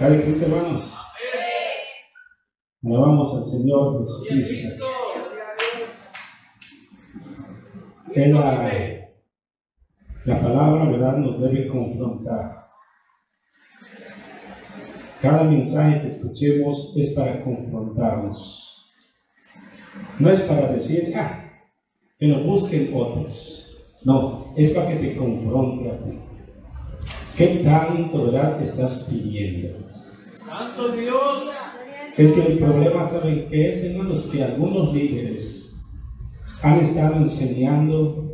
¿Sabe qué, hermanos? Alabamos al Señor Jesucristo. La palabra, ¿verdad?, nos debe confrontar. Cada mensaje que escuchemos es para confrontarnos. No es para decir, que lo busquen otros. No, es para que te confronte a ti. ¿Qué tanto, verdad, estás pidiendo? ¡Santo Dios! Es que el problema, ¿saben qué es, hermanos? Que algunos líderes han estado enseñando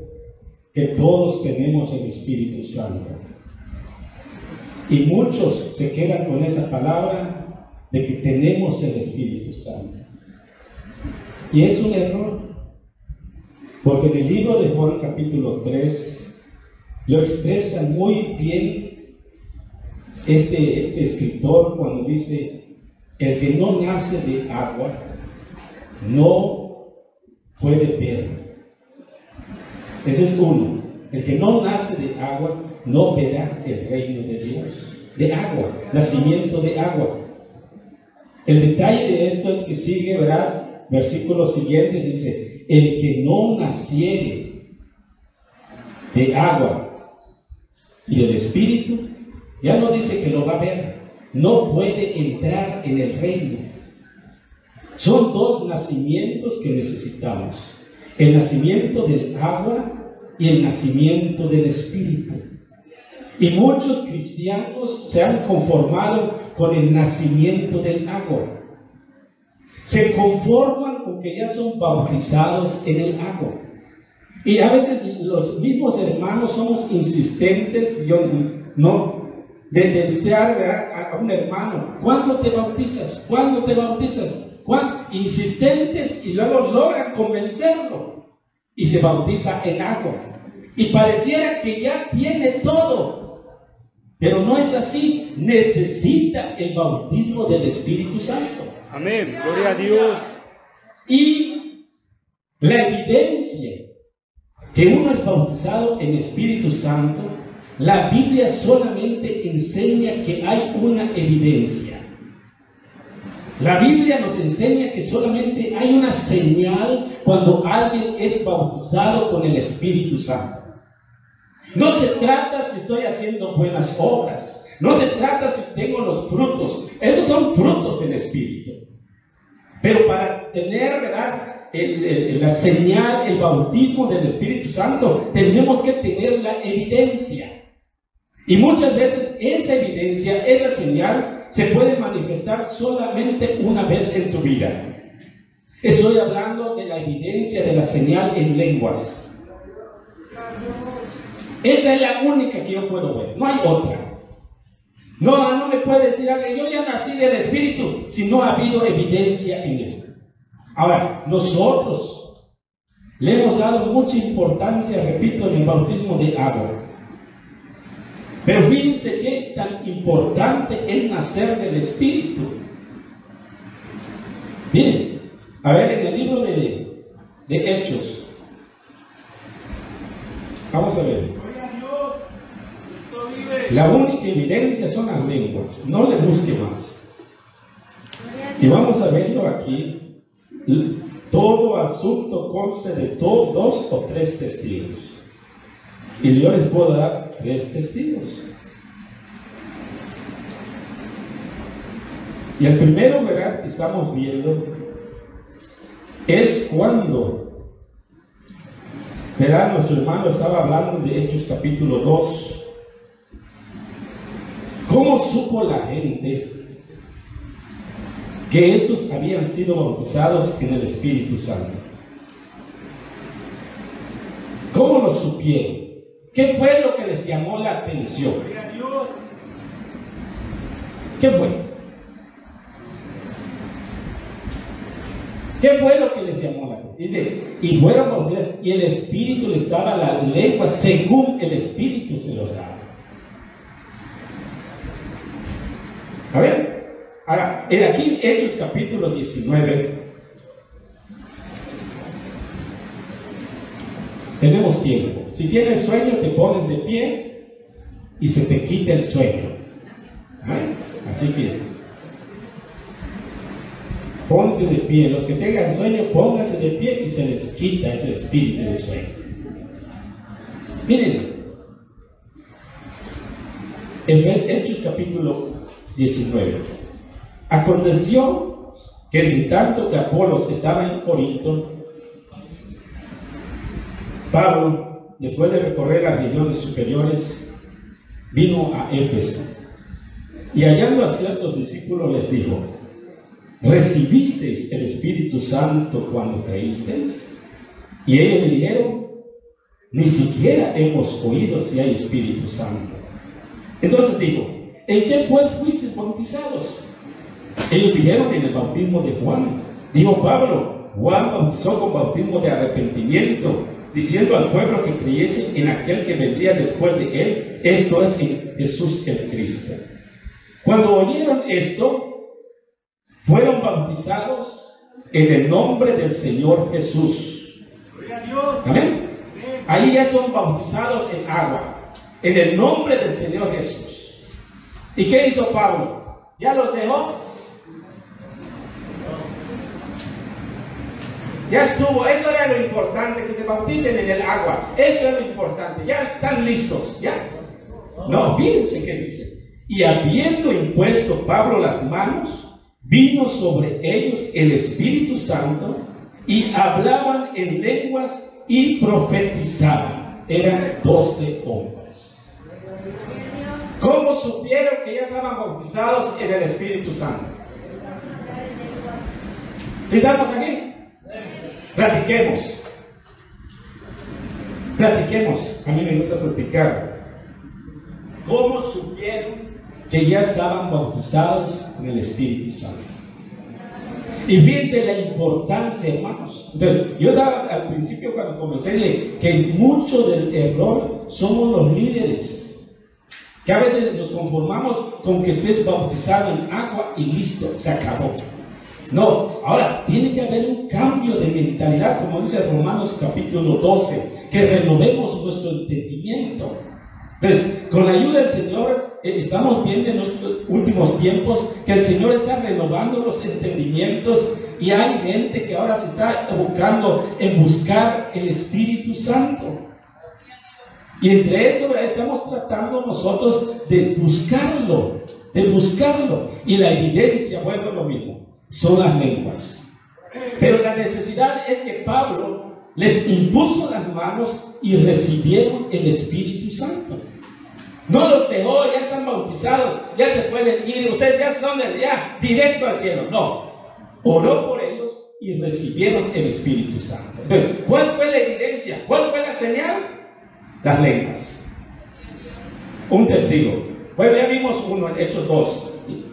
que todos tenemos el Espíritu Santo. Y muchos se quedan con esa palabra de que tenemos el Espíritu Santo. Y es un error. Porque en el libro de Juan capítulo 3 lo expresa muy bien este escritor cuando dice: el que no nace de agua no puede ver. Ese es uno. El que no nace de agua no verá el reino de Dios. De agua, nacimiento de agua. El detalle de esto es que sigue, ¿verdad? Versículos siguientes dice: el que no naciere de agua y del Espíritu, ya no dice que lo va a ver, no puede entrar en el reino. Son dos nacimientos que necesitamos: el nacimiento del agua y el nacimiento del Espíritu. Y muchos cristianos se han conformado con el nacimiento del agua. Se conforman con que ya son bautizados en el agua. Y a veces los mismos hermanos somos insistentes, de desear a un hermano: ¿cuándo te bautizas? ¿Cuándo te bautizas? Insistentes, y luego logran convencerlo y se bautiza en agua. Y pareciera que ya tiene todo, pero no es así. Necesita el bautismo del Espíritu Santo. Amén, gloria a Dios. Y la evidencia que uno es bautizado en Espíritu Santo, la Biblia solamente enseña que hay una evidencia. La Biblia nos enseña que solamente hay una señal cuando alguien es bautizado con el Espíritu Santo. No se trata si estoy haciendo buenas obras, no se trata si tengo los frutos. Esos son frutos del Espíritu. Pero para tener, ¿verdad?, la señal, el bautismo del Espíritu Santo, tenemos que tener la evidencia. Y muchas veces esa evidencia, esa señal, se puede manifestar solamente una vez en tu vida. Estoy hablando de la evidencia de la señal en lenguas. Esa es la única que yo puedo ver, no hay otra. No me puede decir alguien: yo ya nací del Espíritu, si no ha habido evidencia en él. Ahora, nosotros le hemos dado mucha importancia, repito, en el bautismo de agua. Pero fíjense qué tan importante es nacer del Espíritu. Miren, a ver, en el libro de Hechos, vamos a ver. La única evidencia son las lenguas, no le busque más. Y vamos a verlo aquí. Todo asunto consta de 2 o 3 testigos. Y yo les puedo dar 3 testigos. Y el primero, ¿verdad?, que estamos viendo es cuando, ¿verdad?, nuestro hermano estaba hablando de Hechos capítulo 2. ¿Cómo supo la gente que esos habían sido bautizados en el Espíritu Santo? ¿Cómo lo supieron? ¿Qué fue lo que les llamó la atención? ¿Qué fue? ¿Qué fue lo que les llamó la atención? Dice: y fueron bautizados, y el Espíritu les daba las lenguas según el Espíritu se los daba. A ver, ahora, aquí en Hechos capítulo 19, tenemos tiempo. Si tienes sueño, te pones de pie y se te quita el sueño. Así que, ponte de pie. Los que tengan sueño, pónganse de pie y se les quita ese espíritu de sueño. Miren, Hechos capítulo 19. Aconteció que en tanto que Apolos estaba en Corinto, Pablo, después de recorrer las regiones superiores, vino a Éfeso. Y hallando a ciertos discípulos les dijo: ¿recibisteis el Espíritu Santo cuando creísteis? Y ellos le dijeron: ni siquiera hemos oído si hay Espíritu Santo. Entonces dijo: ¿en qué pues fuisteis bautizados? Ellos dijeron: en el bautismo de Juan. Dijo Pablo: Juan bautizó con bautismo de arrepentimiento, diciendo al pueblo que creyese en aquel que vendría después de él, esto es, en Jesús el Cristo. Cuando oyeron esto, fueron bautizados en el nombre del Señor Jesús. Amén. Ahí ya son bautizados en agua, en el nombre del Señor Jesús. ¿Y qué hizo Pablo? ¿Ya los dejó? Ya estuvo. Eso era lo importante, que se bauticen en el agua. Eso es lo importante. Ya están listos. ¿Ya? No, fíjense qué dice. Y habiendo impuesto Pablo las manos, vino sobre ellos el Espíritu Santo, y hablaban en lenguas y profetizaban. Eran 12 hombres. ¿Cómo supieron que ya estaban bautizados en el Espíritu Santo? ¿Sí estamos aquí? Platiquemos. Platiquemos. A mí me gusta platicar. ¿Cómo supieron que ya estaban bautizados en el Espíritu Santo? Y fíjense la importancia, hermanos. Entonces, yo daba al principio, cuando comencé, que mucho del error somos los líderes, que a veces nos conformamos con que estés bautizado en agua y listo, se acabó. No, ahora tiene que haber un cambio de mentalidad, como dice Romanos capítulo 12, que renovemos nuestro entendimiento. Entonces, con la ayuda del Señor, estamos viendo en los últimos tiempos que el Señor está renovando los entendimientos, y hay gente que ahora se está evocando en buscar el Espíritu Santo. Y entre eso estamos tratando nosotros de buscarlo, y la evidencia, bueno, lo mismo, son las lenguas. Pero la necesidad es que Pablo les impuso las manos y recibieron el Espíritu Santo. No los dejó, ya están bautizados, ya se pueden ir, ustedes ya son ya directo al cielo. No, oró por ellos y recibieron el Espíritu Santo. Entonces, ¿cuál fue la evidencia? ¿Cuál fue la señal? Las lenguas. Un testigo. Bueno, ya vimos uno en Hechos 2.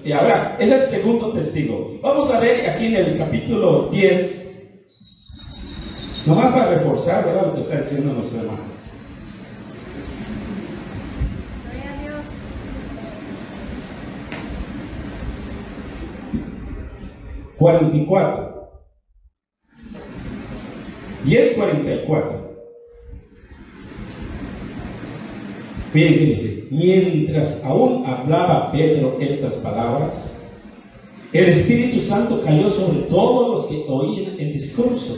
Y ahora es el segundo testigo. Vamos a ver aquí en el capítulo 10. Nomás para reforzar, ¿verdad?, lo que está diciendo nuestro hermano. 44. 10:44. Miren qué dice: mientras aún hablaba Pedro estas palabras, el Espíritu Santo cayó sobre todos los que oían el discurso.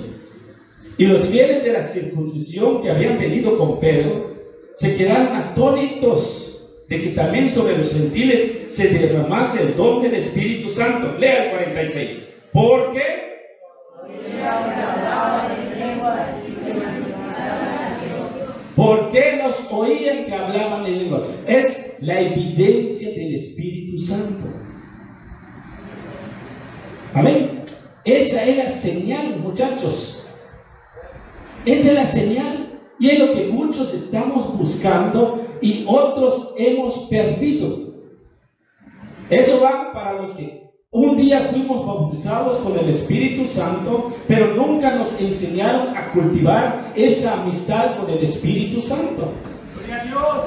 Y los fieles de la circuncisión que habían venido con Pedro se quedaron atónitos de que también sobre los gentiles se derramase el don del Espíritu Santo. Lea el 46. Porque ¿por qué nos oían que hablaban en lengua? Es la evidencia del Espíritu Santo. Amén. Esa es la señal, muchachos. Esa es la señal. Y es lo que muchos estamos buscando y otros hemos perdido. Eso va para los que un día fuimos bautizados con el Espíritu Santo, pero nunca nos enseñaron a cultivar esa amistad con el Espíritu Santo. ¡Gloria a Dios!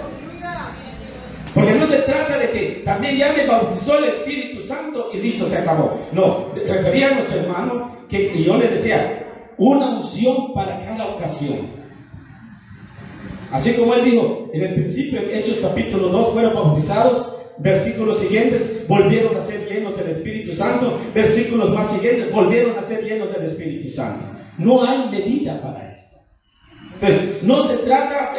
Porque no se trata de que también ya me bautizó el Espíritu Santo y listo, se acabó. No, refería a nuestro hermano que yo le decía, una unción para cada ocasión. Así como él dijo, en el principio, en Hechos capítulo 2, fueron bautizados Versículos siguientes, volvieron a ser llenos del Espíritu Santo. Versículos más siguientes, volvieron a ser llenos del Espíritu Santo. No hay medida para esto. Entonces, no se trata,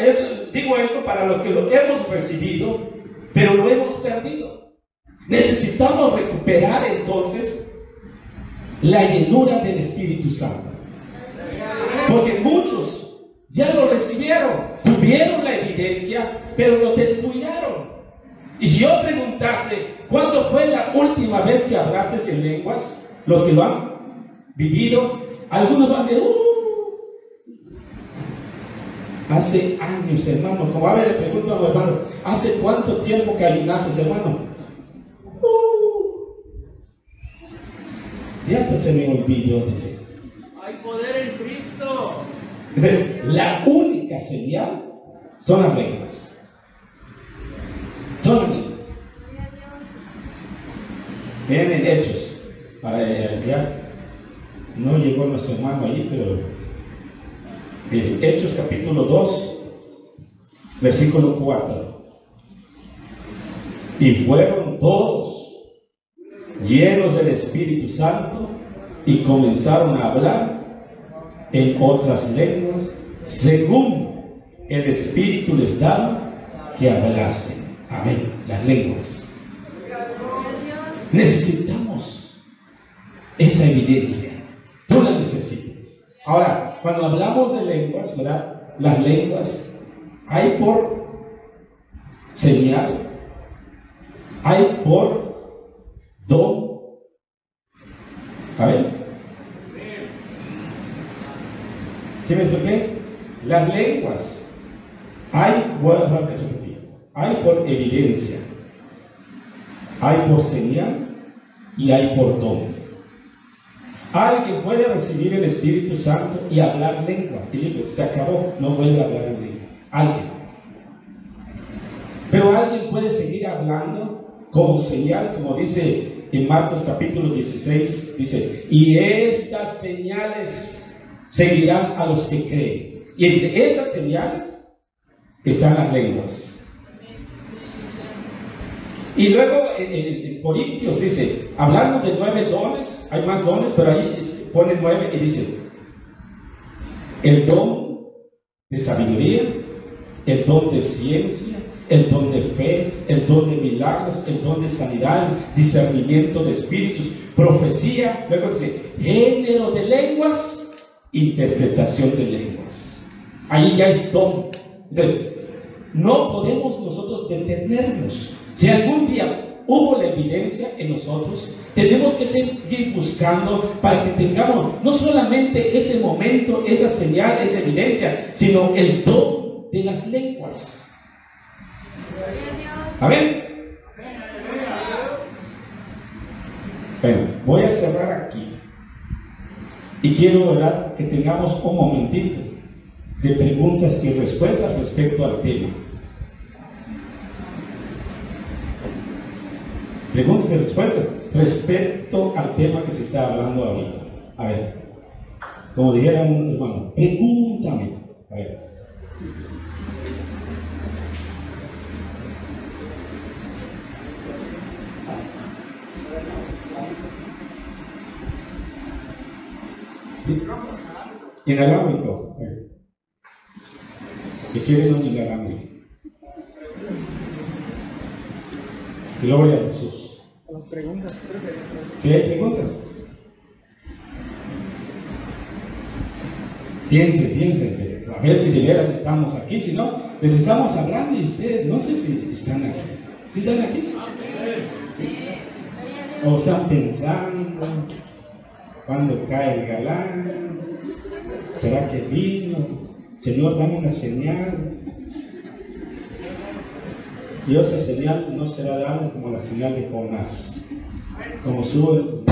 digo esto para los que lo hemos recibido, pero lo hemos perdido. Necesitamos recuperar entonces la llenura del Espíritu Santo. Porque muchos ya lo recibieron, tuvieron la evidencia, pero lo descuidaron. Y si yo preguntase, ¿cuándo fue la última vez que hablaste en lenguas? Los que lo han vivido, algunos van a decir, hace años, hermano. Como a ver, le pregunto a mi hermano, ¿hace cuánto tiempo que ayunaste, hermano? Y hasta se me olvidó, dice. Hay poder en Cristo. Entonces, la única señal son las lenguas. Son las lenguas. Vean en Hechos. Ya no llegó nuestro hermano allí, pero en Hechos capítulo 2, versículo 4. Y fueron todos llenos del Espíritu Santo y comenzaron a hablar en otras lenguas según el Espíritu les daba que hablasen. Amén. Las lenguas. Necesitamos esa evidencia. Tú la necesitas. Ahora, cuando hablamos de lenguas, ¿verdad? Las lenguas hay por señal, hay por don. A ver. ¿Sí me expliqué? Las lenguas hay por evidencia, hay por señal y hay por don. Alguien puede recibir el Espíritu Santo y hablar lengua, y digo, se acabó, no vuelve a hablar en lengua. Alguien. Pero alguien puede seguir hablando como señal, como dice en Marcos capítulo 16, dice, y estas señales seguirán a los que creen. Y entre esas señales están las lenguas. Y luego en Corintios dice, hablando de 9 dones, hay más dones, pero ahí pone 9 y dice, el don de sabiduría, el don de ciencia, el don de fe, el don de milagros, el don de sanidades, discernimiento de espíritus, profecía, luego dice, género de lenguas, interpretación de lenguas. Ahí ya es don. Entonces, no podemos nosotros detenernos. Si algún día hubo la evidencia en nosotros, tenemos que seguir buscando para que tengamos no solamente ese momento, esa señal, esa evidencia, sino el don de las lenguas. ¿Amén? Bueno, voy a cerrar aquí. Y quiero, ¿verdad?, que tengamos un momentito de preguntas y respuestas respecto al tema. Preguntas y respuestas respecto al tema que se está hablando ahorita. A ver, como dijera un hermano, pregúntame. A ver. Inalámbrico. ¿Qué quieren un inalámbrico? Gloria a Jesús. Las preguntas. ¿Sí hay preguntas? Piensen, a ver si de veras estamos aquí. Si no, les estamos hablando y ustedes no sé si están aquí. ¿Sí están aquí? ¿O están pensando cuándo cae el galán? ¿Será que vino? Señor, dame una señal. Y esa señal no será dada como la señal de Jonás. Como sube.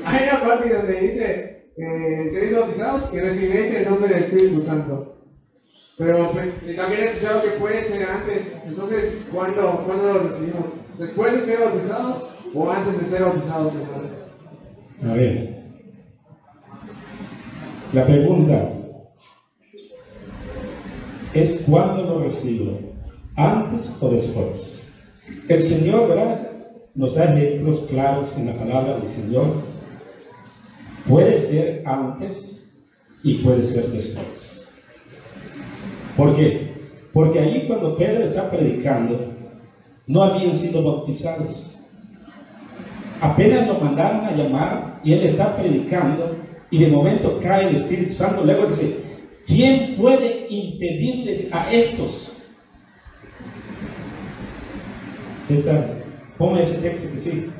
Hay una parte donde dice seréis bautizados y recibiréis el nombre del Espíritu Santo. Pero pues también he escuchado que puede ser antes. Entonces, ¿cuándo lo recibimos? ¿Después de ser bautizados o antes de ser bautizados, Señor? A ver, la pregunta es ¿cuándo lo recibo? ¿Antes o después? El Señor, ¿verdad?, nos da ejemplos claros en la palabra del Señor. Puede ser antes y puede ser después. ¿Por qué? Porque allí cuando Pedro está predicando, no habían sido bautizados. Apenas lo mandaron a llamar y él está predicando y de momento cae el Espíritu Santo. Luego dice, ¿quién puede impedirles a estos? Ponme ese texto que sí.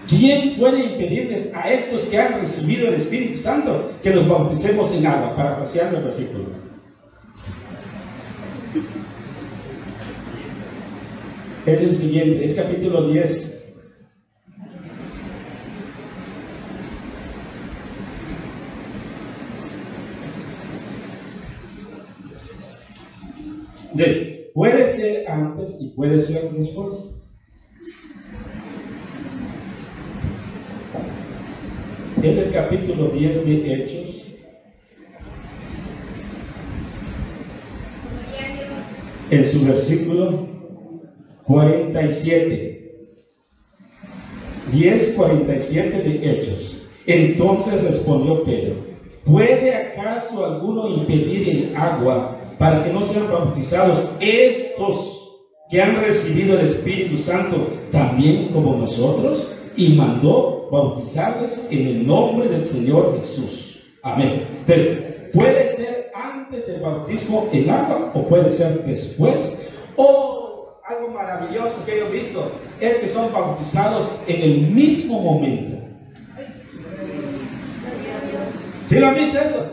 ¿Quién puede impedirles a estos que han recibido el Espíritu Santo que los bauticemos en agua? Parafraseando el versículo. Es el siguiente, es capítulo 10. Entonces, puede ser antes y puede ser después. Es el capítulo 10 de Hechos. En su versículo 47. 10:47 de Hechos. Entonces respondió Pedro, ¿puede acaso alguno impedir el agua para que no sean bautizados estos que han recibido el Espíritu Santo también como nosotros? Y mandó bautizarles en el nombre del Señor Jesús. Amén. Entonces, puede ser antes del bautismo en agua o puede ser después. O algo maravilloso que yo he visto es que son bautizados en el mismo momento. ¿Sí lo han visto eso?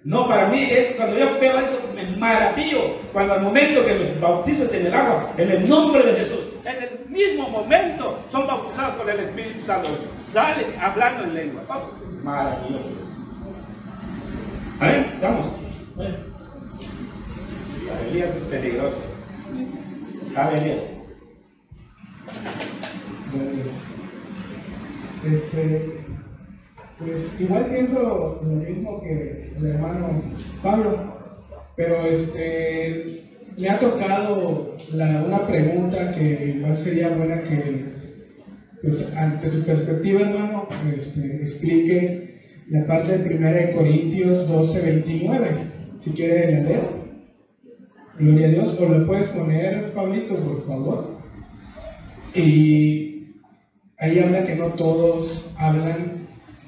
No, para mí es cuando yo veo eso me maravillo. Cuando al momento que los bautizas en el agua, en el nombre de Jesús, en el mismo momento son bautizados con el Espíritu Santo. Salen hablando en lengua. Oh, maravilloso. A ver, vamos. Elías es peligroso. Elías. Pues igual pienso lo mismo que el hermano Pablo, pero me ha tocado una pregunta que igual sería buena que, pues, ante su perspectiva, hermano, explique la parte de 1 Corintios 12:29, si quiere leer. Gloria a Dios, o lo puedes poner, Pablito, por favor. Y ahí habla que no todos hablan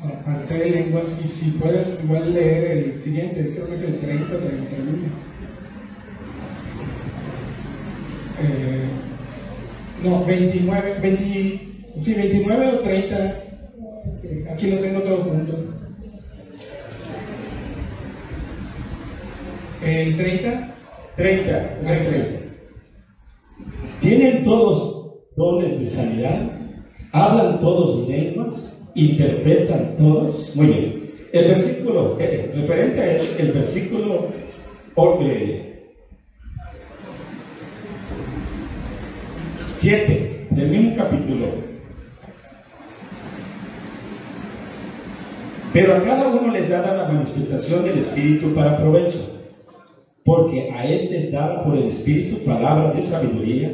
aparte de lenguas, y si puedes igual leer el siguiente, creo que es el 30 o 31. No, 29, 29 o 30, aquí lo tengo todo junto. ¿El 30? 30. ¿Tienen todos dones de sanidad? ¿Hablan todos lenguas? ¿Interpretan todos? Muy bien. El versículo referente a eso, el versículo 7 del mismo capítulo. Pero a cada uno les dará la manifestación del Espíritu para provecho, porque a este es dada por el Espíritu palabra de sabiduría,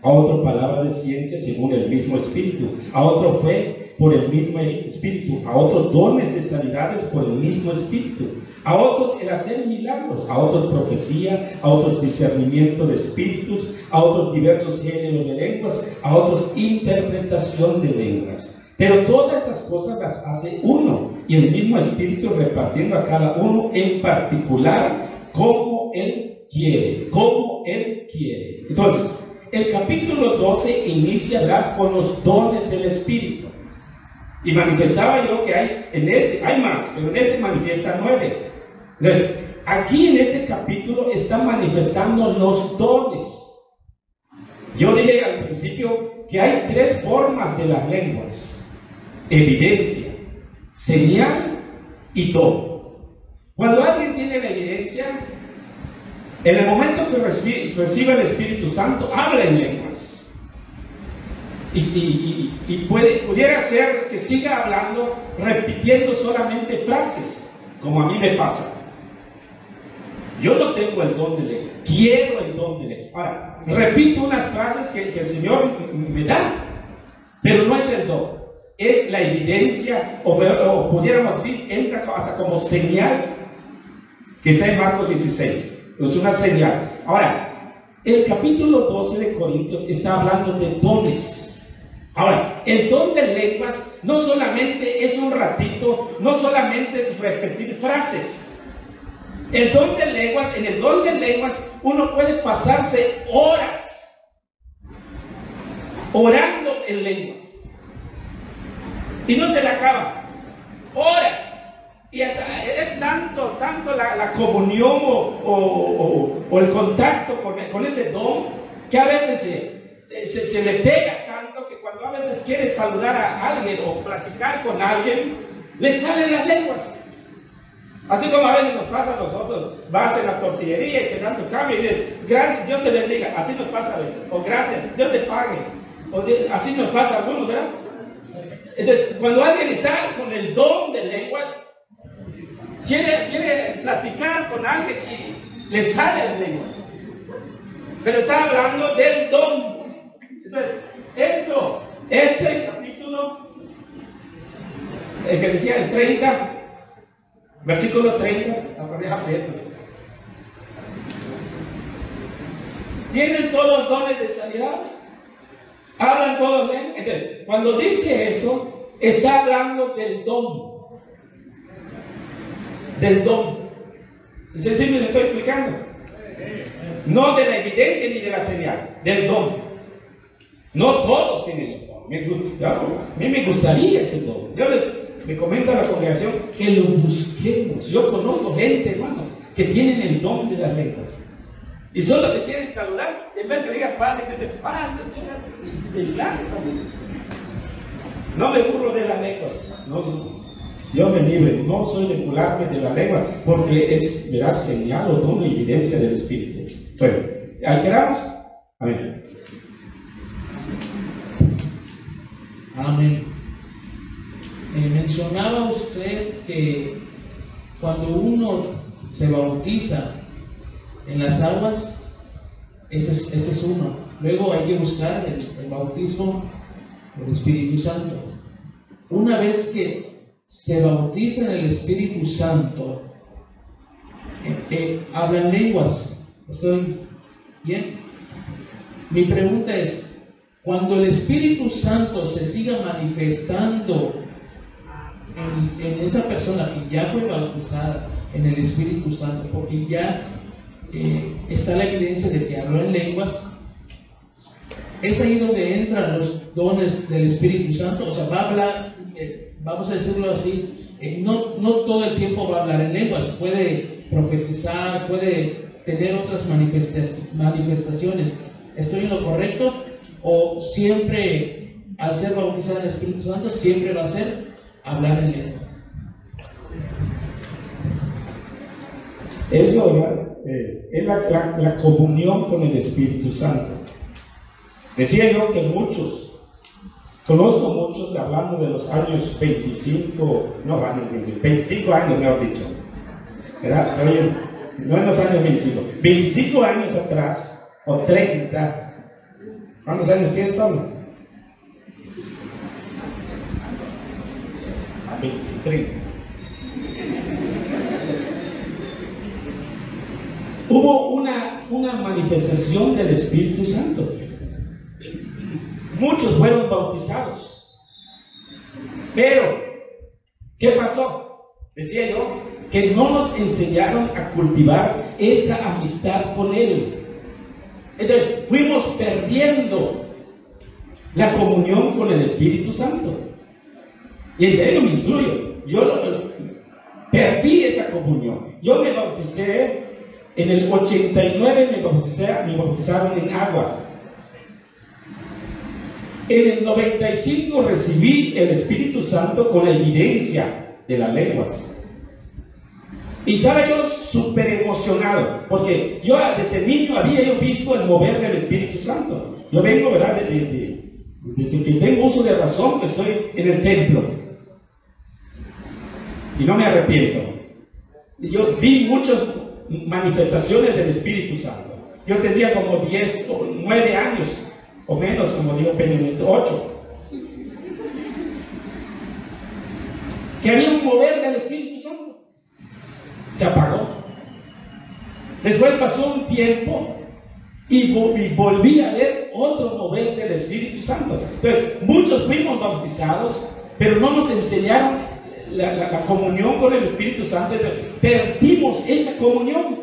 a otro palabra de ciencia según el mismo Espíritu, a otro fe por el mismo Espíritu, a otros dones de sanidades por el mismo Espíritu, a otros el hacer milagros, a otros profecía, a otros discernimiento de espíritus, a otros diversos géneros de lenguas, a otros interpretación de lenguas. Pero todas estas cosas las hace uno, y el mismo Espíritu repartiendo a cada uno en particular como Él quiere, como Él quiere. Entonces, el capítulo 12 inicia, ¿verdad?, con los dones del Espíritu. Y manifestaba yo que hay más, pero en este manifiesta 9. Entonces, aquí en este capítulo está manifestando los dones. Yo dije al principio que hay 3 formas de las lenguas: evidencia, señal y don. Cuando alguien tiene la evidencia, En el momento que recibe el Espíritu Santo, habla en lenguas. Y pudiera ser que siga hablando, repitiendo solamente frases, como a mí me pasa. Yo no tengo el don de lengua, quiero el don de lengua. Ahora, repito unas frases que el Señor me da, pero no es el don, es la evidencia, o pudiéramos decir, entra hasta como señal, que está en Marcos 16. Es una señal. Ahora, el capítulo 12 de Corintios está hablando de dones. Ahora, el don de lenguas no solamente es un ratito, no solamente es repetir frases. El don de lenguas, en el don de lenguas, uno puede pasarse horas orando en lenguas. Y no se le acaba. Horas. Y es tanto la comunión o el contacto con ese don, que a veces se le pega tanto que cuando a veces quiere saludar a alguien o platicar con alguien, le salen las lenguas. Así como a veces nos pasa a nosotros, vas en la tortillería y te dan tu cambio y dices, gracias, Dios te bendiga. Así nos pasa a veces. O gracias, Dios te pague. Así nos pasa a algunos, ¿verdad? Entonces, cuando alguien está con el don de lenguas, quiere platicar con alguien y le salen lenguas, pero está hablando del don. Entonces, este capítulo, el que decía el 30, versículo 30, tienen todos dones de sanidad, hablan todos lenguas. Entonces, cuando dice eso, está hablando del don. Del don. ¿Sí me lo estoy explicando? No de la evidencia ni de la señal, del don. No todos tienen el don. A mí me gustaría ese don. Yo le comento a la congregación que lo busquemos. Yo conozco gente, hermanos, que tienen el don de las lenguas. Y solo te quieren saludar, en vez de que diga Padre, que te pase, no me burlo de las lenguas. No. Dios me libre, no soy de burlarme de la lengua, porque es, verás, señal o don, evidencia del Espíritu. Bueno, ahí quedamos. Amén. Amén. Mencionaba usted que cuando uno se bautiza en las aguas, ese es uno. Luego hay que buscar el bautismo del Espíritu Santo. Una vez que se bautiza en el Espíritu Santo, hablan lenguas. ¿Estoy bien? Mi pregunta es, cuando el Espíritu Santo se siga manifestando en esa persona que ya fue bautizada en el Espíritu Santo, porque ya está la evidencia de que habló en lenguas, es ahí donde entran los dones del Espíritu Santo. O sea, va a hablar, vamos a decirlo así, no todo el tiempo va a hablar en lenguas, puede profetizar, puede tener otras manifestaciones. ¿Estoy en lo correcto? ¿O siempre, al ser bautizado en el Espíritu Santo, siempre va a ser hablar en lenguas? Eso es la comunión con el Espíritu Santo. Decía yo que conozco muchos, hablando de los años 25 años, mejor dicho, ¿verdad? No en los años 25 años atrás, o 30. ¿Cuántos años tienes, Pablo? 23. Hubo una manifestación del Espíritu Santo. Muchos fueron bautizados. Pero, ¿qué pasó? Decía yo, que no nos enseñaron a cultivar esa amistad con Él. Entonces, fuimos perdiendo la comunión con el Espíritu Santo. Y entre ellos me incluyo. Yo perdí esa comunión. Yo me bauticé en el 89, me bautizaron en agua. En el 95 recibí el Espíritu Santo con la evidencia de las lenguas. Y estaba yo súper emocionado, porque yo desde niño había yo visto el mover del Espíritu Santo. Yo vengo, ¿verdad? Desde que tengo uso de razón, que estoy en el templo. Y no me arrepiento. Yo vi muchas manifestaciones del Espíritu Santo. Yo tendría como 10 o 9 años, o menos, como digo, 8. Que había un mover del Espíritu Santo. Se apagó. Después pasó un tiempo y volví a ver otro mover del Espíritu Santo. Entonces, muchos fuimos bautizados, pero no nos enseñaron la comunión con el Espíritu Santo. Entonces, perdimos esa comunión.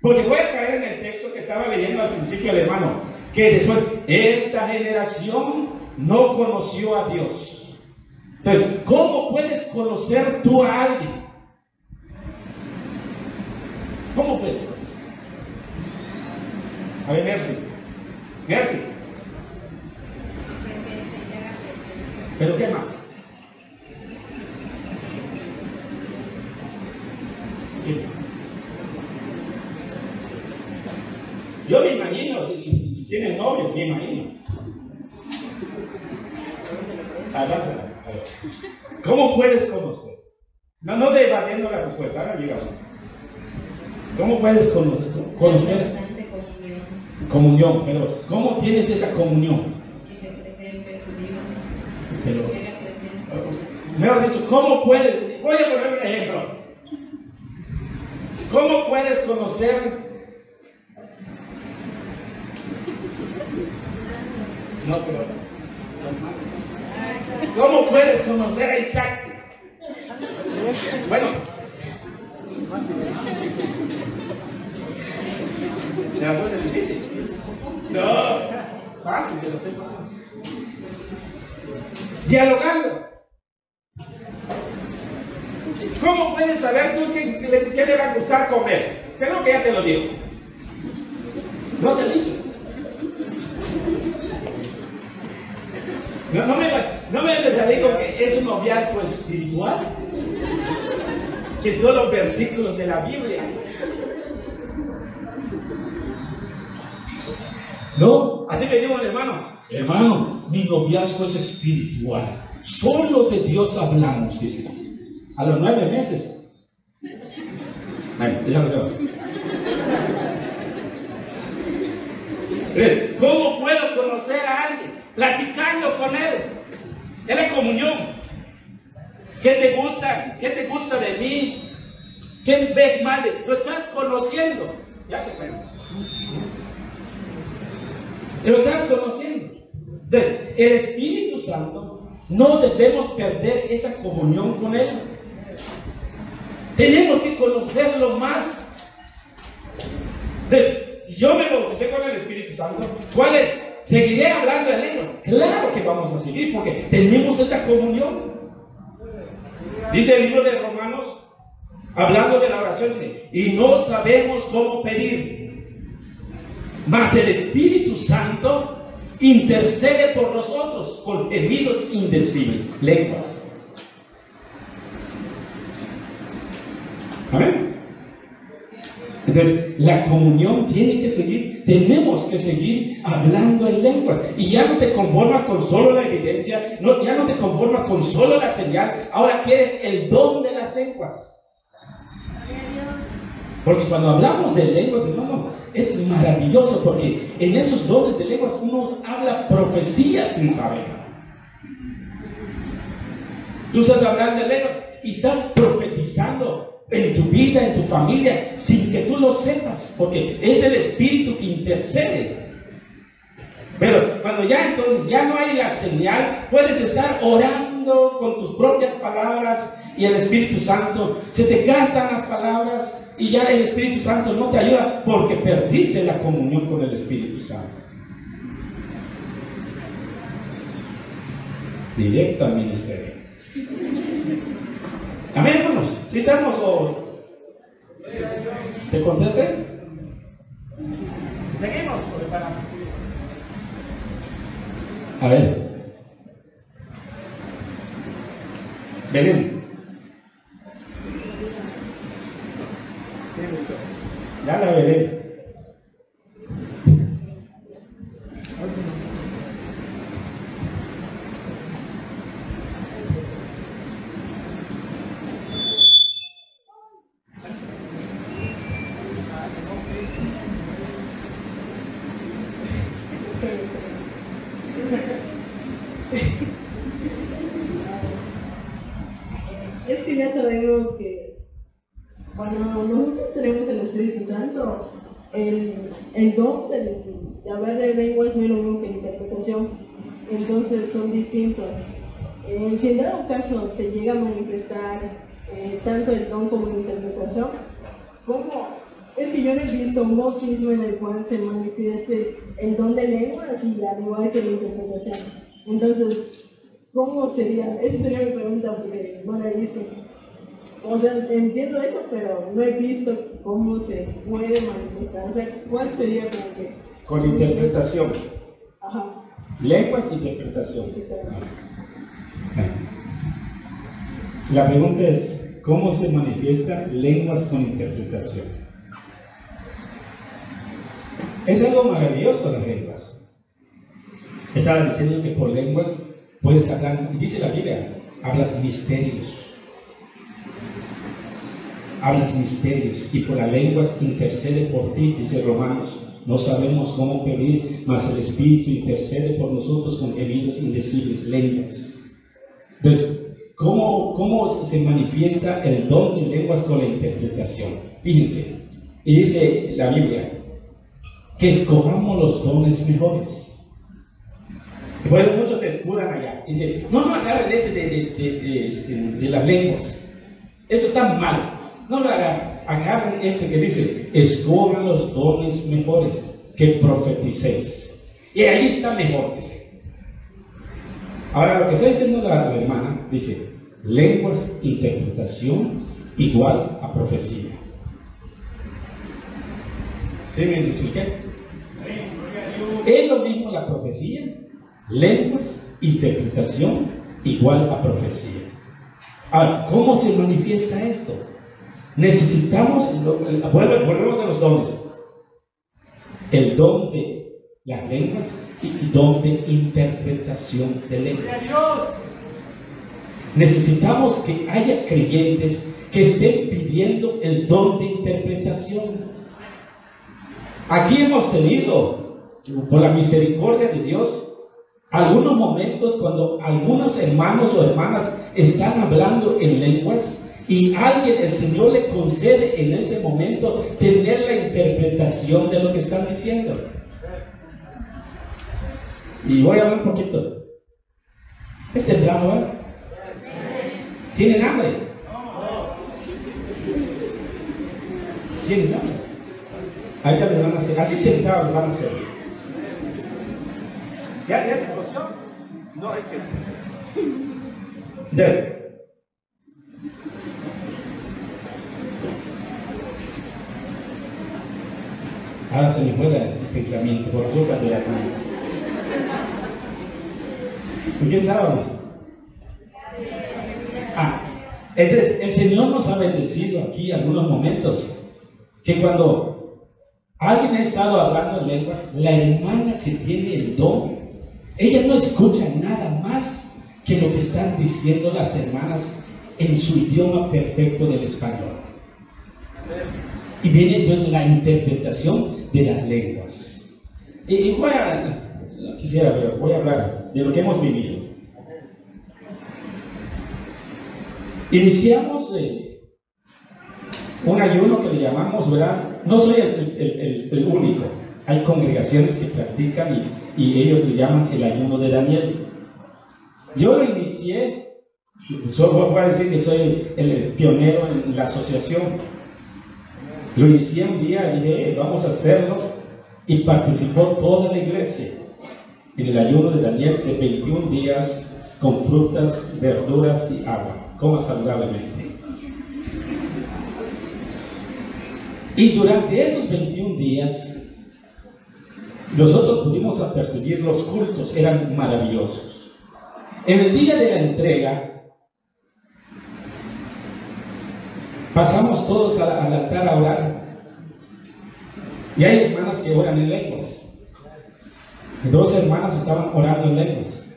Porque voy a caer en el texto que estaba leyendo al principio el hermano, que después, esta generación no conoció a Dios. Entonces, ¿cómo puedes conocer tú a alguien? ¿Cómo puedes conocer? A ver, Mercy. ¿Pero qué más? ¿Qué? Yo me imagino, si tienes novio, me imagino. Adelante. ¿Cómo puedes conocer? No debatiendo la respuesta, ahora digamos. ¿Cómo puedes conocer? Comunión, pero ¿cómo tienes esa comunión? Que se presente tu vida. Pero, mejor dicho, ¿cómo puedes? Voy a poner un ejemplo. ¿Cómo puedes conocer? No, pero ¿cómo puedes conocer a Isaac? Bueno, ¿te la puse difícil? No, fácil, te lo tengo. Dialogando. ¿Cómo puedes saber tú qué le va a gustar comer? Seguro que ya te lo digo. No te he dicho. No me haces salir con que es un noviazgo espiritual, que son los versículos de la Biblia. No, así me dijo el hermano, mi noviazgo es espiritual, solo de Dios hablamos, dice, a los 9 meses. Ay, déjame. ¿Cómo puedo conocer a alguien? Platicando con él. Es la comunión. ¿Qué te gusta? ¿Qué te gusta de mí? ¿Qué ves mal? Lo estás conociendo. Ya se fue. Lo estás conociendo. Entonces, el Espíritu Santo, no debemos perder esa comunión con él. Tenemos que conocerlo más. Entonces, yo me bauticé con el Espíritu Santo. ¿Cuál es? ¿Seguiré hablando en lengua? Claro que vamos a seguir porque tenemos esa comunión. Dice el libro de Romanos, hablando de la oración, dice, y no sabemos cómo pedir, mas el Espíritu Santo intercede por nosotros con gemidos indecibles, lenguas. Amén. Entonces, la comunión tiene que seguir, tenemos que seguir hablando en lenguas. Y ya no te conformas con solo la evidencia, ya no te conformas con solo la señal, ahora quieres el don de las lenguas. Porque cuando hablamos de lenguas, hermano, es maravilloso, porque en esos dones de lenguas uno habla profecías sin saber. Tú estás hablando de lenguas y estás profetizando en tu vida, en tu familia, sin que tú lo sepas, porque es el Espíritu que intercede. Pero cuando ya entonces ya no hay la señal, puedes estar orando con tus propias palabras y el Espíritu Santo, se te gastan las palabras y ya el Espíritu Santo no te ayuda porque perdiste la comunión con el Espíritu Santo. Directo al ministerio. Amén, hermanos. ¿Sí estamos o te contesté? Seguimos. A ver. Belén. Ya la veré. Es que ya sabemos que cuando nosotros tenemos el Espíritu Santo, el don de hablar de lenguas no es lo mismo que interpretación, entonces son distintos. Si en dado caso se llega a manifestar tanto el don como la interpretación, ¿cómo? Es que yo no he visto un bautismo en el cual se manifieste el don de lenguas y al igual que la interpretación. Entonces, ¿cómo sería? Esa sería mi pregunta porque no la he visto. O sea, entiendo eso, pero no he visto cómo se puede manifestar. O sea, ¿cuál sería como que? Con interpretación. Ajá. Lenguas e interpretación. Sí, claro. La pregunta es, ¿cómo se manifiestan lenguas con interpretación? Es algo maravilloso las lenguas. Estaba diciendo que por lenguas puedes hablar, y dice la Biblia, hablas misterios. Hablas misterios, y por las lenguas intercede por ti, dice Romanos. No sabemos cómo pedir, mas el Espíritu intercede por nosotros con gemidos indecibles, lenguas. Entonces, ¿cómo se manifiesta el don de lenguas con la interpretación? Fíjense, y dice la Biblia, que escojamos los dones mejores. Y por eso muchos se escudan allá. Y dicen, no agarren ese de las lenguas. Eso está mal. No lo agarren. Agarren este que dice, escojan los dones mejores, que profeticéis. Y ahí está mejor, dice. Ahora lo que está diciendo la hermana, dice, lenguas, interpretación, igual a profecía. ¿Sí me expliqué? Es lo mismo la profecía, lenguas, interpretación, igual a profecía. Ahora, ¿cómo se manifiesta esto? Necesitamos, volvemos a los dones. El don de las lenguas y el don de interpretación de lenguas. Necesitamos que haya creyentes que estén pidiendo el don de interpretación. Aquí hemos tenido, por la misericordia de Dios, algunos momentos cuando algunos hermanos o hermanas están hablando en lenguas y alguien, el Señor le concede en ese momento tener la interpretación de lo que están diciendo. Y voy a hablar un poquito. Es temprano, ¿eh? ¿Tienen hambre? ¿Tienes hambre? Ahorita les van a hacer, así sentados van a hacer. ¿Ya se coció? No, es que... Ya. Ahora se me fue el pensamiento por culpa de la mano. ¿Con quién estábamos? Entonces el Señor nos ha bendecido aquí en algunos momentos que cuando alguien ha estado hablando en lenguas, la hermana que tiene el don, ella no escucha nada más que lo que están diciendo las hermanas en su idioma perfecto del español. Y viene entonces la interpretación de las lenguas. Y no quisiera, pero voy a hablar de lo que hemos vivido. Iniciamos un ayuno que le llamamos, ¿verdad? No soy el único. Hay congregaciones que practican y ellos le llaman el ayuno de Daniel. Yo lo inicié, solo voy a decir que soy el pionero en la asociación. Lo inicié un día y dije, vamos a hacerlo, y participó toda la iglesia en el ayuno de Daniel de 21 días con frutas, verduras y agua. Coma saludablemente. Y durante esos 21 días, nosotros pudimos apercibir los cultos, eran maravillosos. En el día de la entrega, pasamos todos al altar a orar. Y hay hermanas que oran en lenguas. 2 hermanas estaban orando en lenguas.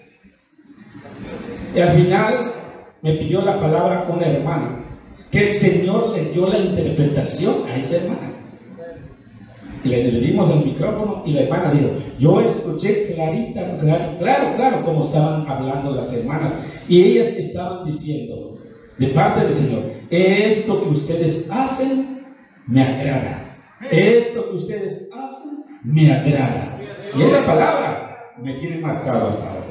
Y al final me pidió la palabra una hermana, que el Señor le dio la interpretación a esa hermana. Le dimos el micrófono y la hermana dijo, yo escuché clarita, claro, como estaban hablando las hermanas. Y ellas estaban diciendo, de parte del Señor, esto que ustedes hacen me agrada. Esto que ustedes hacen me agrada. Y esa palabra me tiene marcado hasta ahora.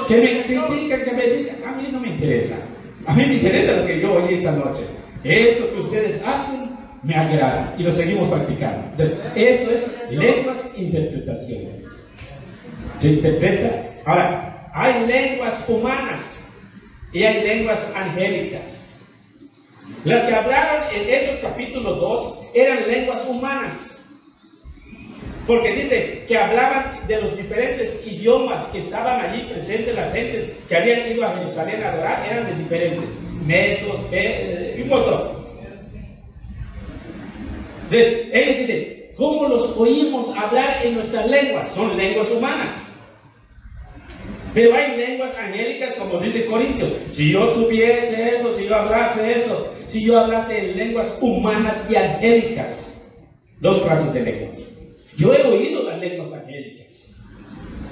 Que me critican, que me digan, a mí no me interesa. A mí me interesa lo que yo oí esa noche. Eso que ustedes hacen me agrada. Y lo seguimos practicando. Eso es lenguas interpretación. Se interpreta. Ahora, hay lenguas humanas y hay lenguas angélicas. Las que hablaron en Hechos capítulo 2 eran lenguas humanas. Porque dice que hablaban de los diferentes idiomas que estaban allí presentes, las gentes que habían ido a Jerusalén a adorar, eran de diferentes, medos, un montón. Ellos dicen, ¿cómo los oímos hablar en nuestras lenguas? Son lenguas humanas. Pero hay lenguas angélicas, como dice Corintios. Si yo tuviese eso, si yo hablase eso, si yo hablase en lenguas humanas y angélicas. 2 clases de lenguas. Yo he oído las lenguas angélicas.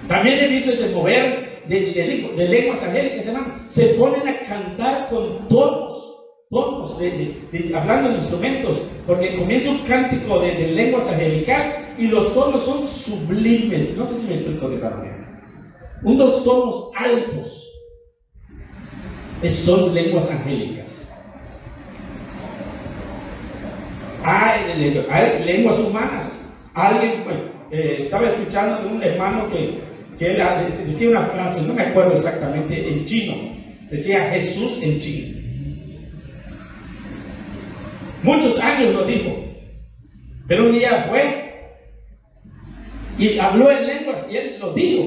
También he visto ese mover de lenguas angélicas, hermano. Se ponen a cantar con tonos, hablando de instrumentos, porque comienza un cántico de lenguas angelicales y los tonos son sublimes. No sé si me explico de esa manera. Unos tonos altos. Son lenguas angélicas. Hay lenguas humanas. Alguien estaba escuchando de un hermano que él decía una frase, no me acuerdo exactamente, en chino. Decía Jesús en chino. Muchos años lo dijo, pero un día fue y habló en lenguas y él lo dijo.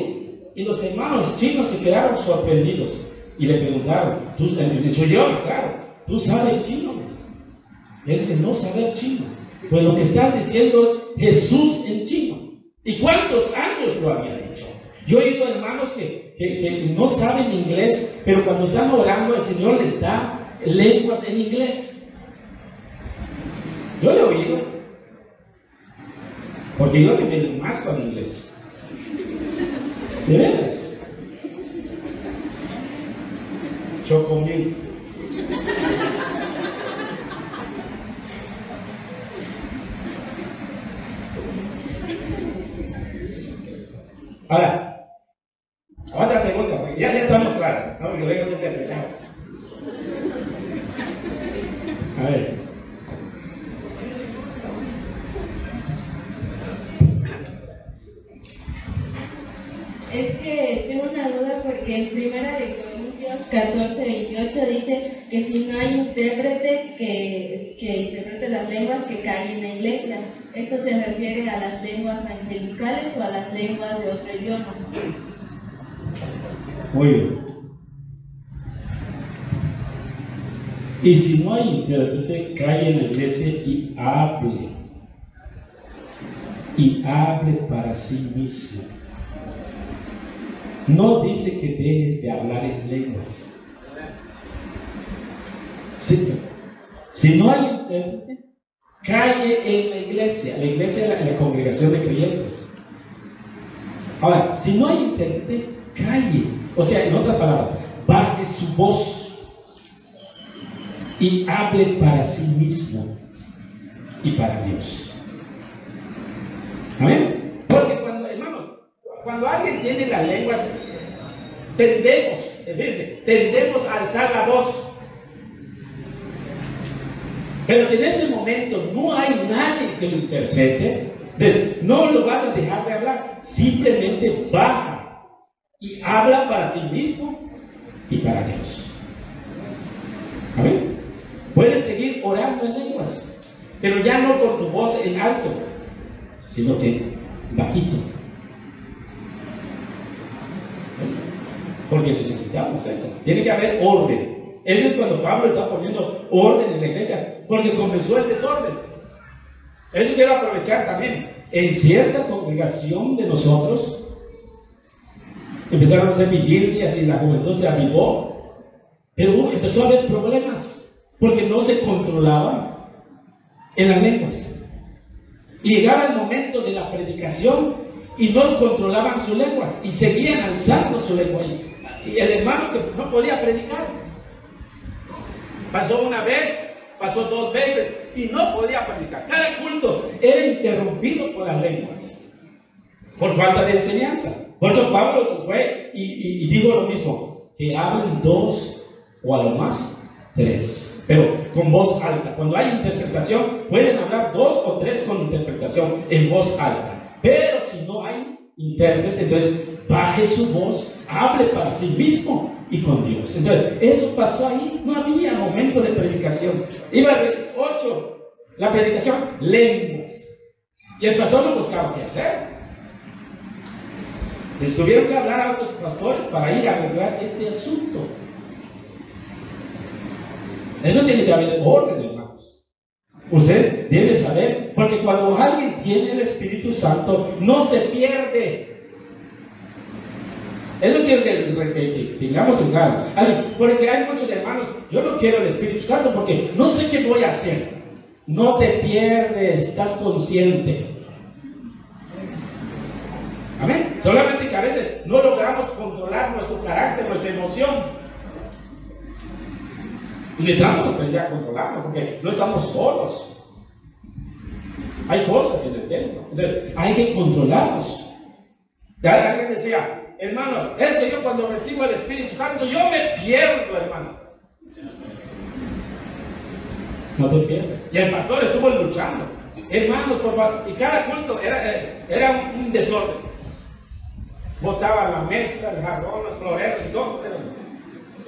Y los hermanos chinos se quedaron sorprendidos y le preguntaron, en su idioma, claro, ¿tú sabes chino? Y él dice, no saber chino. Pues lo que estás diciendo es Jesús en chino. ¿Y cuántos años lo había dicho? Yo he oído hermanos que no saben inglés, pero cuando están orando el Señor les da lenguas en inglés. Yo lo he oído. Porque yo me meto más con inglés. ¿De veras? Chocomil. Ahora, otra pregunta, porque ya estamos claros, ¿no? Porque luego no terminamos. A ver. Es que tengo una duda porque en 1 Corintios 14:28 dice que si no hay intérprete que interprete las lenguas, que cae en la iglesia. ¿Esto se refiere a las lenguas angelicales o a las lenguas de otro idioma? Muy bien. Y si no hay intérprete, cae en la iglesia y hable. Y hable para sí mismo. No dice que dejes de hablar en lenguas. Sí. Si no hay intérprete, calle en la iglesia. La iglesia es la congregación de creyentes. Ahora, si no hay intérprete, calle. O sea, en otras palabras, baje su voz y hable para sí mismo y para Dios. Amén. Porque cuando alguien tiene las lenguas, tendemos a alzar la voz. Pero si en ese momento no hay nadie que lo interprete, entonces no lo vas a dejar de hablar. Simplemente baja y habla para ti mismo y para Dios. Amén. Puedes seguir orando en lenguas, pero ya no con tu voz en alto, sino que bajito. Porque necesitamos eso. Tiene que haber orden. Eso es cuando Pablo está poniendo orden en la iglesia, porque comenzó el desorden. Eso quiero aprovechar también. En cierta congregación de nosotros empezaron a hacer vigilias y la juventud se avivó, pero empezó a haber problemas porque no se controlaban en las lenguas. Y llegaba el momento de la predicación y no controlaban sus lenguas y seguían alzando su lengua. Y el hermano que no podía predicar, pasó una vez, pasó 2 veces y no podía predicar. Cada culto era interrumpido por las lenguas, por falta de enseñanza. Por eso Pablo fue y digo lo mismo, que hablen 2 o a lo más 3, pero con voz alta. Cuando hay interpretación, pueden hablar 2 o 3 con interpretación en voz alta. Pero si no hay intérprete, entonces baje su voz, hable para sí mismo y con Dios. Entonces, eso pasó ahí, no había momento de predicación. Iba 8, la predicación, lenguas. Y el pastor no buscaba qué hacer. Les tuvieron que hablar a otros pastores para ir a arreglar este asunto. Eso tiene que haber orden, hermanos. Usted debe saber, porque cuando alguien tiene el Espíritu Santo, no se pierde. Es lo que tengamos en claro. Porque hay muchos hermanos, yo no quiero el Espíritu Santo porque no sé qué voy a hacer. No te pierdes, estás consciente. Amén. Solamente que a veces no logramos controlar nuestro carácter, nuestra emoción. Y necesitamos aprender a controlarlo porque no estamos solos. Hay cosas en el templo. Entonces, hay que controlarlos. Ya alguien decía, hermano, es que yo cuando recibo el Espíritu Santo, yo me pierdo, hermano. No te pierdes. Y el pastor estuvo luchando. Hermanos, por favor, y cada culto era un desorden. Botaba la mesa, el jarrón, los floreros y todo. Pero,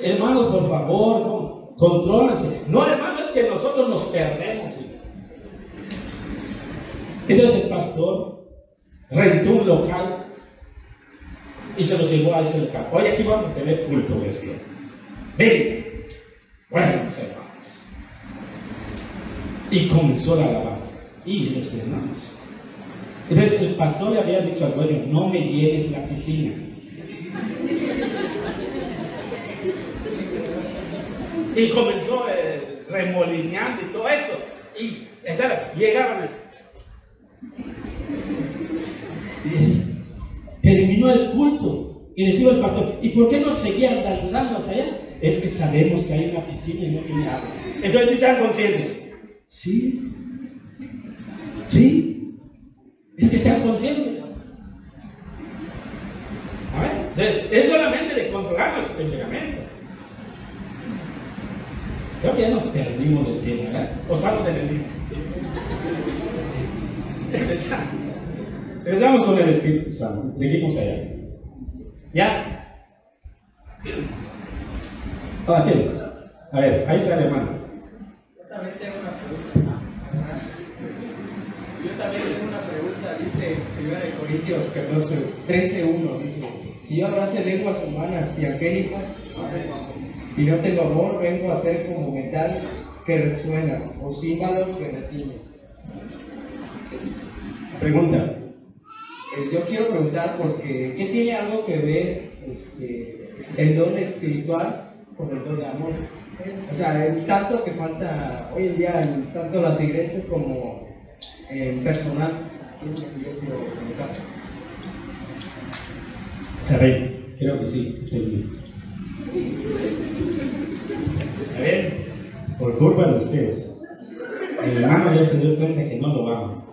hermanos, por favor, contrólense. No, hermanos, es que nosotros nos perdemos. Entonces el pastor rentó un local y se los llevó a ese local. Oye, aquí vamos a tener culto, esto. Ven, bueno, hermanos. Y comenzó la alabanza. Y los hermanos. Entonces el pastor le había dicho al dueño, no me lleves la piscina. Y comenzó remolineando y todo eso. Y entonces, llegaban. Terminó el culto. Y les dijo el pastor, ¿y por qué no seguían danzando hasta allá? Es que sabemos que hay una piscina y no tiene agua. Entonces, ¿sí están conscientes? Sí. Sí. Es que están conscientes. A ver, es solamente de controlar nuestro temperamento. Creo que ya nos perdimos del tema, ¿verdad? O estamos en el mismo. Empezamos con el Espíritu Santo. Seguimos allá. ¿Ya? Ahora, ¿qué? A ver, ahí está el hermano. Yo también tengo una pregunta. Dice 1 Corintios 14, 13:1. Dice: si yo hablase lenguas humanas y angélicas y no tengo amor, vengo a ser como metal que resuena o címbalo que retiñe. Pregunta. Yo quiero preguntar porque ¿qué tiene algo que ver el don espiritual con el don de amor? O sea, el tanto que falta hoy en día en tanto las iglesias como en personal. Es lo que yo quiero preguntar. A ver, creo que sí. A ver, por culpa de ustedes, el hermano ya se dio cuenta que no lo aman.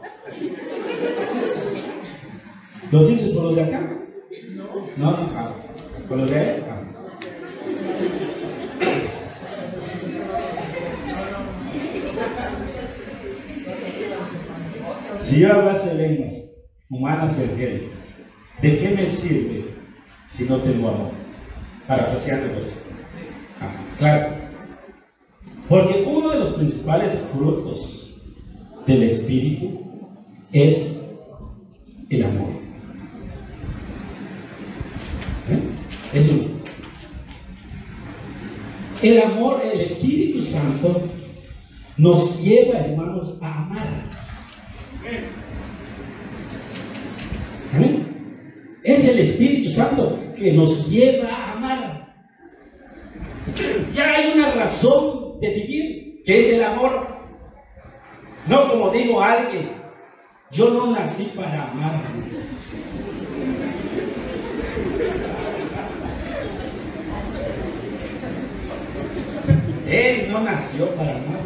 ¿Lo dices por los de acá? No. No, ¿por los de ahí? Si yo hablase lenguas humanas y angélicas, ¿de qué me sirve si no tengo amor? Parafraseando eso. Claro. Porque uno de los principales frutos del Espíritu es el amor. Es uno. El amor, el Espíritu Santo nos lleva, hermanos, a amar. ¿Amén? Es el Espíritu Santo que nos lleva a amar. Ya hay una razón de vivir, que es el amor. No como digo a alguien, yo no nací para amar. Él no nació para amar.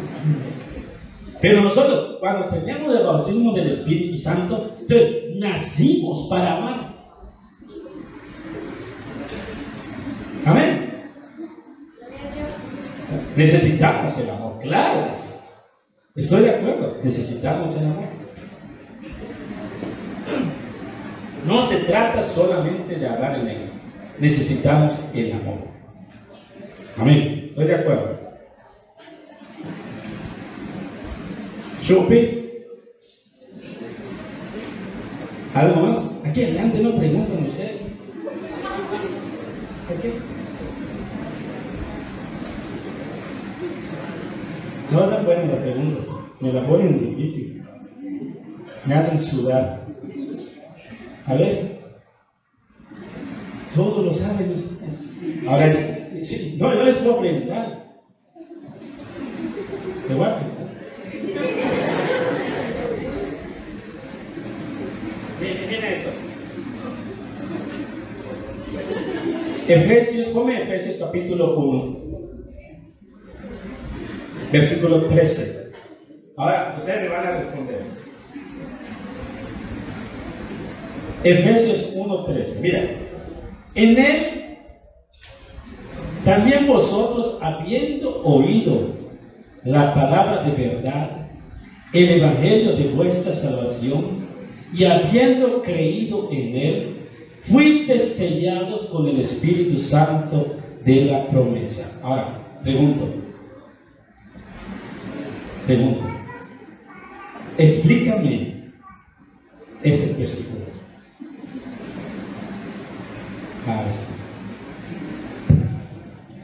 Pero nosotros, cuando tenemos el bautismo del Espíritu Santo, entonces nacimos para amar. Amén. Necesitamos el amor, claro. Estoy de acuerdo, necesitamos el amor. No se trata solamente de hablar en él, necesitamos el amor. Amén, estoy de acuerdo. Chupi. ¿Algo más? Aquí adelante no preguntan ustedes. ¿Por qué? No me ponen las preguntas, me la ponen difícil. Me hacen sudar. A ver, todos lo saben ustedes. Ahora, sí, no, yo les puedo preguntar. Te voy a preguntar. Mira eso. Efesios, ponme Efesios capítulo 1, versículo 13. Ahora, ustedes me van a responder. Efesios 1:13. Mira, en él también vosotros, habiendo oído la palabra de verdad, el evangelio de vuestra salvación, y habiendo creído en él, fuisteis sellados con el Espíritu Santo de la promesa. Ahora, pregunto, explícame ese versículo.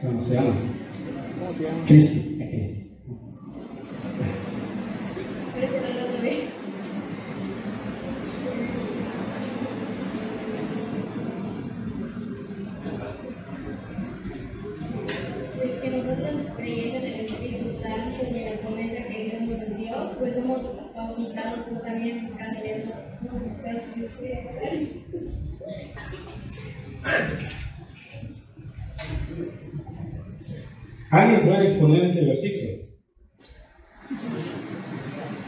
¿Cómo se llama? Cristi. Que nosotros creyendo en el Espíritu Santo y en la promesa que Dios nos dio, pues somos bautizados justamente cada día. ¿Alguien puede exponer este versículo?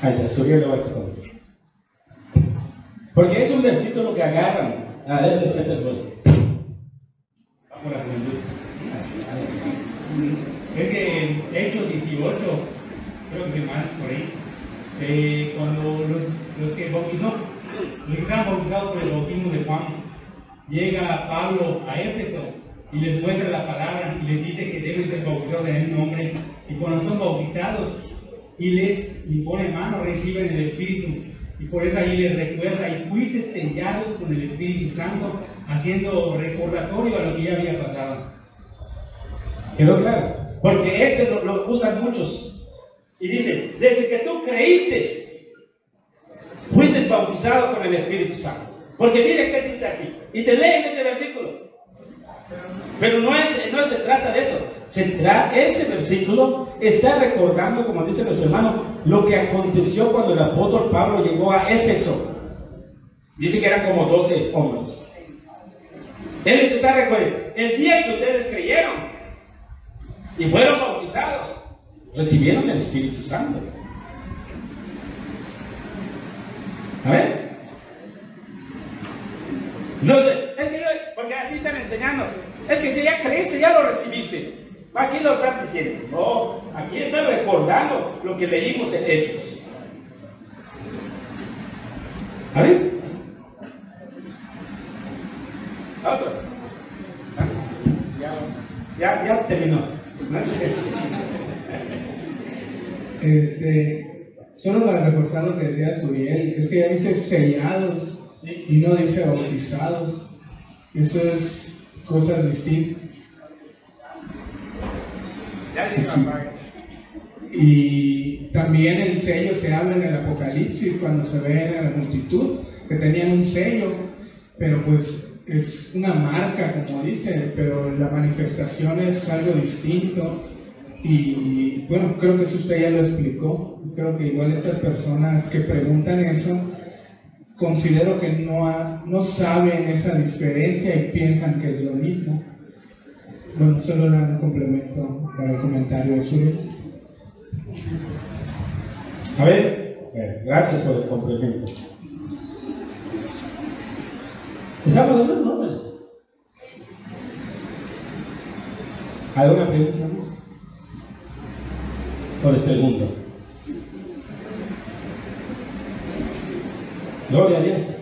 Ahí está, Suriel lo va a exponer. Porque es un versículo que agarran. A ver, después del rollo. Vamos a la juventud. Es que Hechos 18, creo que más por ahí, cuando los que bautizó, los que estaban bautizados por el bautismo de Juan, llega Pablo a Éfeso y les muestra la palabra y les dice que deben ser bautizados en el nombre, y cuando son bautizados y les impone mano, reciben el Espíritu, y por eso ahí les recuerda, y fuiste sellados con el Espíritu Santo, haciendo recordatorio a lo que ya había pasado. ¿Quedó claro? Porque este lo usan muchos. Y dice, desde que tú creíste, fuiste bautizado con el Espíritu Santo. Porque mire qué dice aquí. Y te leen este versículo. Pero no se trata de eso. Ese versículo está recordando, como dicen los hermanos, lo que aconteció cuando el apóstol Pablo llegó a Éfeso. Dice que eran como 12 hombres. Él les está recordando, el día en que ustedes creyeron y fueron bautizados, recibieron el Espíritu Santo. A ver. No sé, es que porque así están enseñando. Es que si ya creíste, ya lo recibiste. Aquí lo están diciendo. No, aquí están recordando lo que leímos en Hechos. A ver. Otro. Ya terminó. Solo para reforzar lo que decía Suriel, es que ya dice sellados y no dice bautizados. Eso es cosas distintas. Ya se apaga. Y también el sello se habla en el Apocalipsis, cuando se ve a la multitud, que tenían un sello, pero pues es una marca, como dice, pero la manifestación es algo distinto. Y bueno, creo que eso usted ya lo explicó. Creo que igual estas personas que preguntan eso, considero que no saben esa diferencia y piensan que es lo mismo. Bueno, solo era un complemento para el comentario de Suri. A ver, gracias por el complemento. ¿Estamos dando nombres? ¿Alguna pregunta más? ¿O les pregunto? Gloria a Dios.